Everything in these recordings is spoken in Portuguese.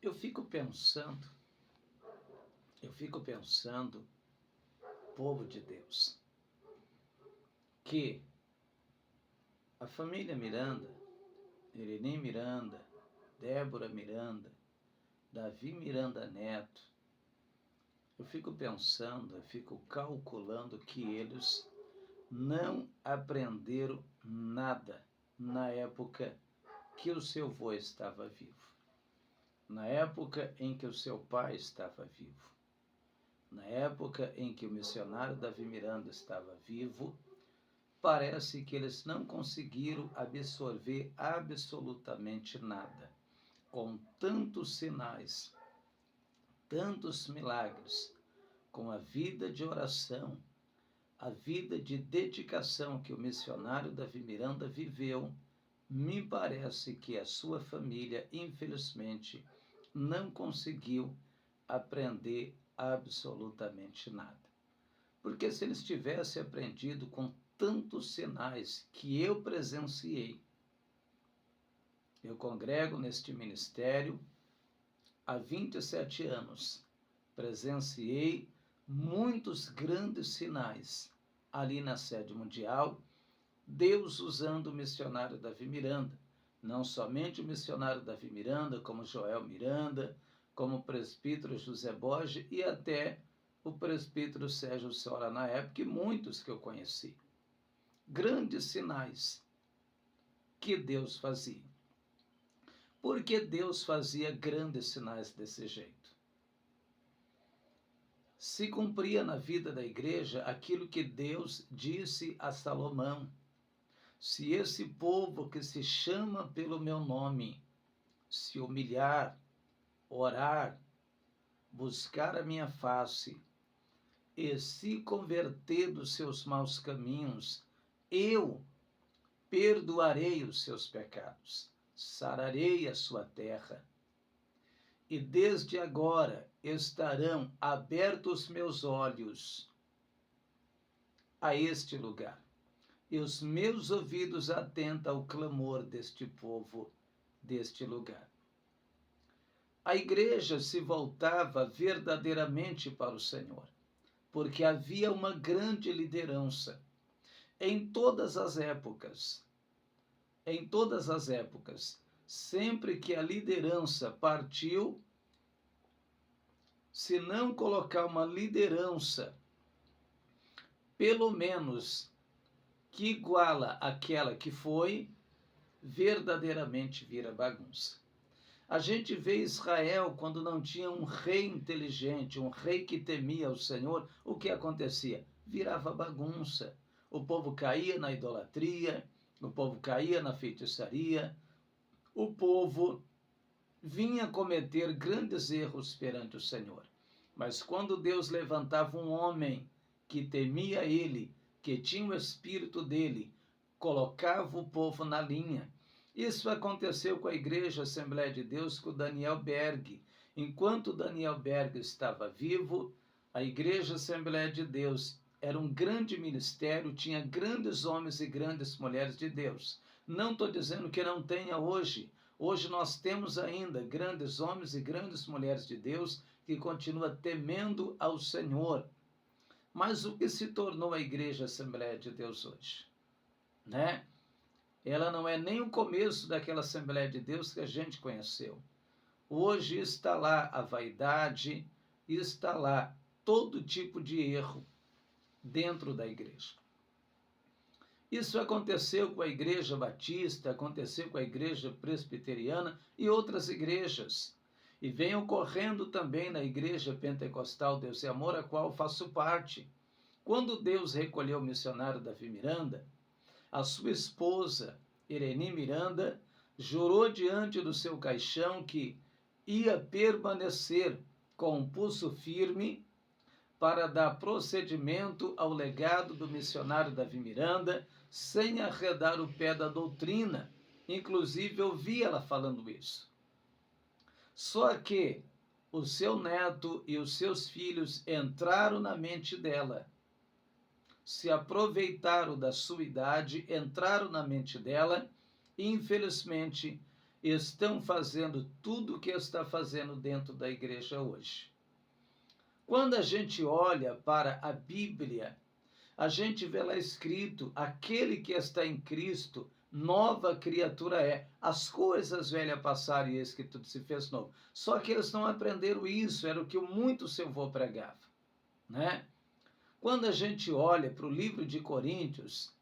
Eu fico pensando, povo de Deus, que a família Miranda, Irene Miranda, Débora Miranda, Davi Miranda Neto, eu fico calculando que eles não aprenderam nada na época que o seu avô estava vivo, na época em que o seu pai estava vivo, na época em que o missionário Davi Miranda estava vivo. Parece que eles não conseguiram absorver absolutamente nada. Com tantos sinais, tantos milagres, com a vida de oração, a vida de dedicação que o missionário Davi Miranda viveu, me parece que a sua família, infelizmente, não conseguiu aprender absolutamente nada. Porque se eles tivessem aprendido com tantos sinais que eu presenciei, eu congrego neste ministério há 27 anos, presenciei muitos grandes sinais ali na sede mundial, Deus usando o missionário Davi Miranda, não somente o missionário Davi Miranda, como Joel Miranda, como o presbítero José Borges e até o presbítero Sérgio Sora na época, e muitos que eu conheci. Grandes sinais que Deus fazia. Por que Deus fazia grandes sinais desse jeito? Se cumpria na vida da igreja aquilo que Deus disse a Salomão: se esse povo que se chama pelo meu nome se humilhar, orar, buscar a minha face e se converter dos seus maus caminhos, eu perdoarei os seus pecados, sararei a sua terra. E desde agora estarão abertos meus olhos a este lugar, e os meus ouvidos atentos ao clamor deste povo, deste lugar. A igreja se voltava verdadeiramente para o Senhor, porque havia uma grande liderança em todas as épocas. Em todas as épocas, sempre que a liderança partiu, se não colocar uma liderança, pelo menos que iguala aquela que foi, verdadeiramente vira bagunça. A gente vê Israel quando não tinha um rei inteligente, um rei que temia o Senhor, o que acontecia? Virava bagunça. O povo caía na idolatria, o povo caía na feitiçaria, o povo vinha cometer grandes erros perante o Senhor. Mas quando Deus levantava um homem que temia ele, que tinha o espírito dele, colocava o povo na linha. Isso aconteceu com a Igreja Assembleia de Deus, com Daniel Berg. Enquanto Daniel Berg estava vivo, a Igreja Assembleia de Deus era um grande ministério, tinha grandes homens e grandes mulheres de Deus. Não estou dizendo que não tenha hoje. Hoje nós temos ainda grandes homens e grandes mulheres de Deus que continuam temendo ao Senhor. Mas o que se tornou a Igreja Assembleia de Deus hoje? Né? Ela não é nem o começo daquela Assembleia de Deus que a gente conheceu. Hoje está lá a vaidade, está lá todo tipo de erro dentro da igreja. Isso aconteceu com a Igreja Batista, aconteceu com a Igreja Presbiteriana e outras igrejas. E vem ocorrendo também na Igreja Pentecostal Deus e Amor, a qual faço parte. Quando Deus recolheu o missionário Davi Miranda, a sua esposa, Irene Miranda, jurou diante do seu caixão que ia permanecer com o pulso firme para dar procedimento ao legado do missionário Davi Miranda, sem arredar o pé da doutrina. Inclusive, eu vi ela falando isso. Só que o seu neto e os seus filhos entraram na mente dela, se aproveitaram da sua idade, entraram na mente dela e, infelizmente, estão fazendo tudo o que está fazendo dentro da igreja hoje. Quando a gente olha para a Bíblia, a gente vê lá escrito: aquele que está em Cristo, nova criatura é. As coisas velhas passaram e eis que tudo se fez novo. Só que eles não aprenderam isso, era o que muito seu avô pregava, né? Quando a gente olha para o livro de Coríntios,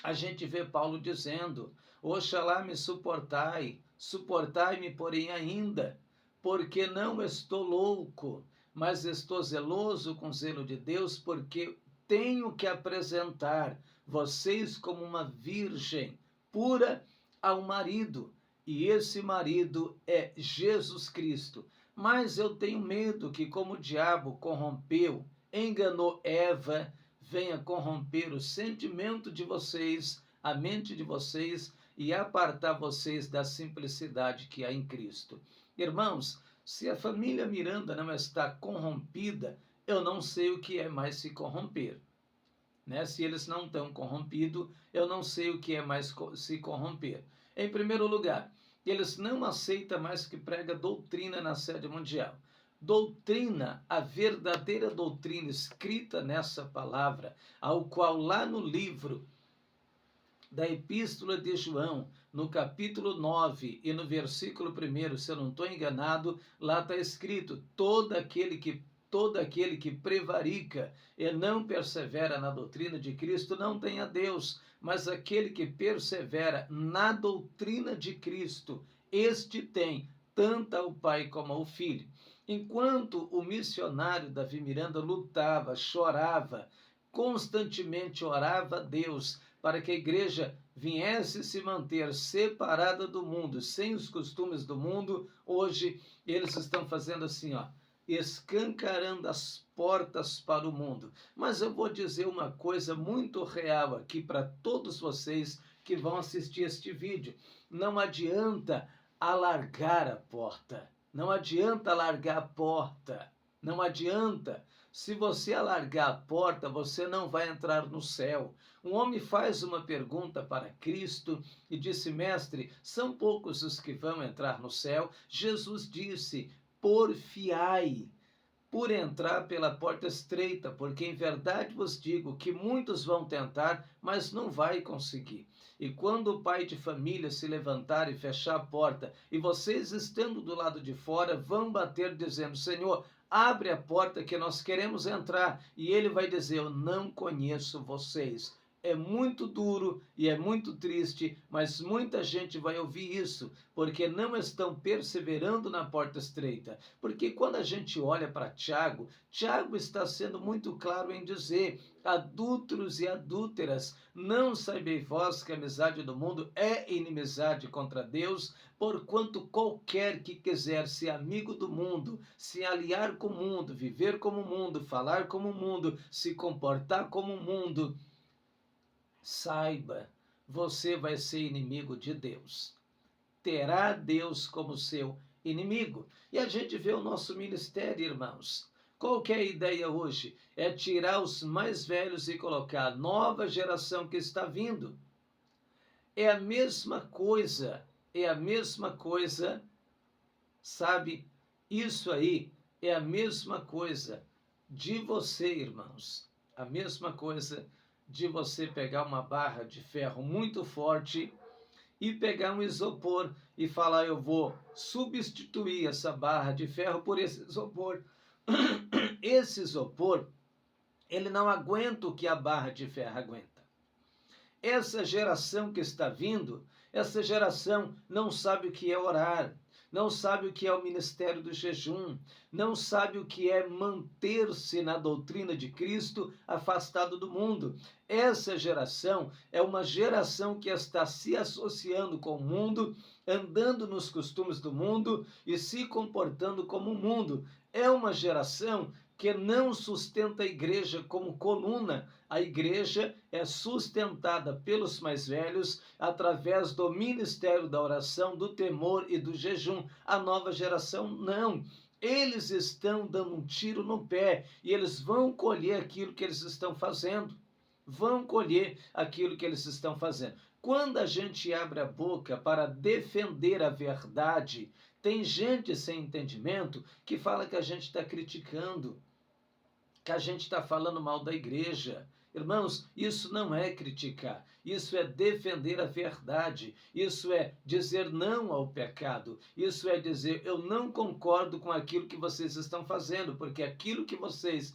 a gente vê Paulo dizendo: oxalá me suportai, suportai-me, porém, ainda, porque não estou louco, mas estou zeloso com zelo de Deus, porque tenho que apresentar vocês como uma virgem pura ao marido, e esse marido é Jesus Cristo. Mas eu tenho medo que, como o diabo corrompeu, enganou Eva, venha corromper o sentimento de vocês, a mente de vocês, e apartar vocês da simplicidade que há em Cristo. Irmãos, se a família Miranda não está corrompida, eu não sei o que é mais se corromper. Né? Se eles não estão corrompidos, eu não sei o que é mais se corromper. Em primeiro lugar, eles não aceitam mais que prega doutrina na sede mundial. Doutrina, a verdadeira doutrina escrita nessa palavra, ao qual lá no livro da Epístola de João, no capítulo 9 e no versículo 1, se eu não estou enganado, lá está escrito: todo aquele que prevarica e não persevera na doutrina de Cristo não tem a Deus, mas aquele que persevera na doutrina de Cristo, este tem tanto ao Pai como ao Filho. Enquanto o missionário Davi Miranda lutava, chorava, constantemente orava a Deus para que a igreja viesse se manter separada do mundo, sem os costumes do mundo, hoje eles estão fazendo assim, escancarando as portas para o mundo. Mas eu vou dizer uma coisa muito real aqui para todos vocês que vão assistir este vídeo. Não adianta alargar a porta. Não adianta alargar a porta. Não adianta. Se você alargar a porta, você não vai entrar no céu. Um homem faz uma pergunta para Cristo e disse: mestre, são poucos os que vão entrar no céu? Jesus disse: porfiai por entrar pela porta estreita, porque em verdade vos digo que muitos vão tentar, mas não vai conseguir. E quando o pai de família se levantar e fechar a porta, e vocês estando do lado de fora, vão bater dizendo: Senhor, abre a porta que nós queremos entrar. E ele vai dizer: eu não conheço vocês. É muito duro e é muito triste, mas muita gente vai ouvir isso, porque não estão perseverando na porta estreita. Porque quando a gente olha para Tiago, Tiago está sendo muito claro em dizer: adúlteros e adúlteras, não sabeis vós que a amizade do mundo é inimizade contra Deus? Porquanto qualquer que quiser ser amigo do mundo, se aliar com o mundo, viver como o mundo, falar como o mundo, se comportar como o mundo, saiba, você vai ser inimigo de Deus. Terá Deus como seu inimigo. E a gente vê o nosso ministério, irmãos. Qual que é a ideia hoje? É tirar os mais velhos e colocar a nova geração que está vindo. É a mesma coisa, sabe? Isso aí é a mesma coisa de você, irmãos. A mesma coisa de você pegar uma barra de ferro muito forte e pegar um isopor e falar: eu vou substituir essa barra de ferro por esse isopor. Esse isopor, ele não aguenta o que a barra de ferro aguenta. Essa geração que está vindo, essa geração não sabe o que é orar, não sabe o que é o ministério do jejum, não sabe o que é manter-se na doutrina de Cristo, afastado do mundo. Essa geração é uma geração que está se associando com o mundo, andando nos costumes do mundo e se comportando como o mundo. É uma geração que não sustenta a igreja como coluna. A igreja é sustentada pelos mais velhos através do ministério da oração, do temor e do jejum. A nova geração não. Eles estão dando um tiro no pé e eles vão colher aquilo que eles estão fazendo. Vão colher aquilo que eles estão fazendo. Quando a gente abre a boca para defender a verdade, tem gente sem entendimento que fala que a gente está criticando, que a gente está falando mal da igreja. Irmãos, isso não é criticar, isso é defender a verdade, isso é dizer não ao pecado, isso é dizer eu não concordo com aquilo que vocês estão fazendo, porque aquilo que vocês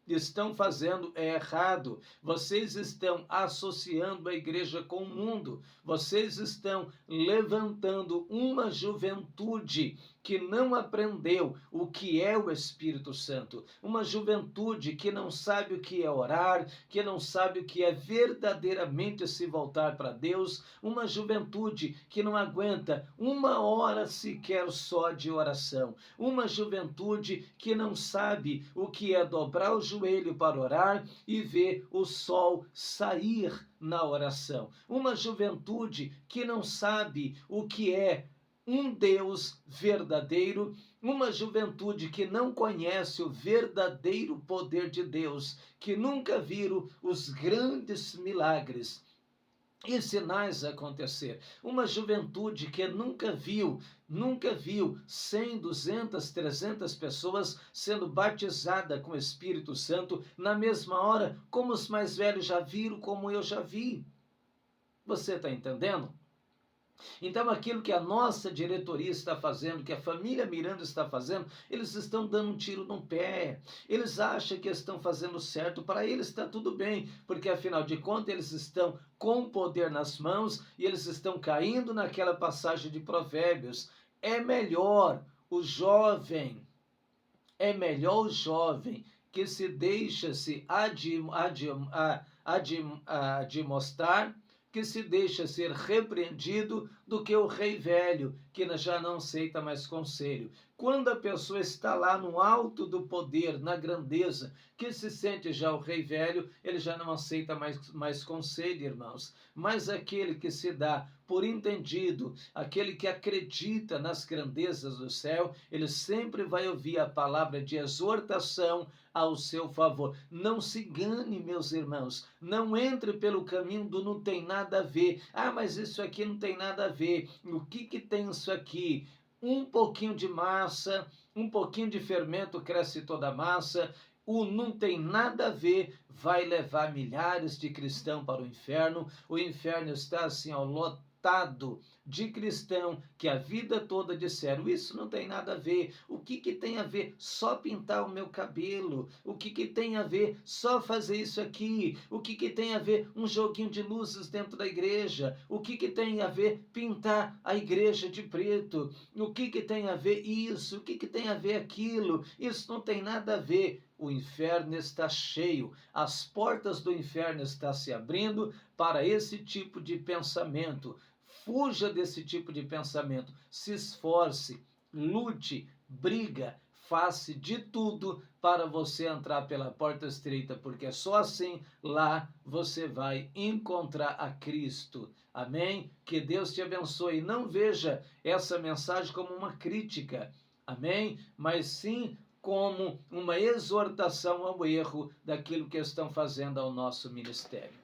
estão fazendo é errado. Vocês estão associando a igreja com o mundo. Vocês estão levantando uma juventude que não aprendeu o que é o Espírito Santo. Uma juventude que não sabe o que é orar, que não sabe o que é verdadeiramente se voltar para Deus. Uma juventude que não aguenta uma hora sequer só de oração. Uma juventude que não sabe o que é dobrar o joelho para orar e ver o sol sair na oração. Uma juventude que não sabe o que é um Deus verdadeiro, uma juventude que não conhece o verdadeiro poder de Deus, que nunca viram os grandes milagres e sinais acontecer. Uma juventude que nunca viu 100, 200, 300 pessoas sendo batizadas com o Espírito Santo na mesma hora, como os mais velhos já viram, como eu já vi. Você está entendendo? Então, aquilo que a nossa diretoria está fazendo, que a família Miranda está fazendo, eles estão dando um tiro no pé. Eles acham que estão fazendo certo, para eles está tudo bem, porque afinal de contas eles estão com poder nas mãos e eles estão caindo naquela passagem de Provérbios. É melhor o jovem que se deixa-se admoestar, que se deixa ser repreendido, do que o rei velho, que já não aceita mais conselho. Quando a pessoa está lá no alto do poder, na grandeza, que se sente já o rei velho, ele já não aceita mais conselho, irmãos. Mas aquele que se dá por entendido, aquele que acredita nas grandezas do céu, ele sempre vai ouvir a palavra de exortação ao seu favor. Não se engane, meus irmãos, não entre pelo caminho do não tem nada a ver. Ah, mas isso aqui não tem nada a ver. O que tem isso aqui? Um pouquinho de massa, um pouquinho de fermento cresce toda a massa. O não tem nada a ver vai levar milhares de cristãos para o inferno. O inferno está assim, ó, lotado de cristão que a vida toda disseram, isso não tem nada a ver. O que tem a ver só pintar o meu cabelo? O que tem a ver só fazer isso aqui? O que tem a ver um joguinho de luzes dentro da igreja? O que tem a ver pintar a igreja de preto? O que tem a ver isso? O que tem a ver aquilo? Isso não tem nada a ver. O inferno está cheio, as portas do inferno estão se abrindo para esse tipo de pensamento. Fuja desse tipo de pensamento, se esforce, lute, briga, faça de tudo para você entrar pela porta estreita, porque só assim lá você vai encontrar a Cristo. Amém? Que Deus te abençoe. Não veja essa mensagem como uma crítica, amém? Mas sim como uma exortação ao erro daquilo que estão fazendo ao nosso ministério.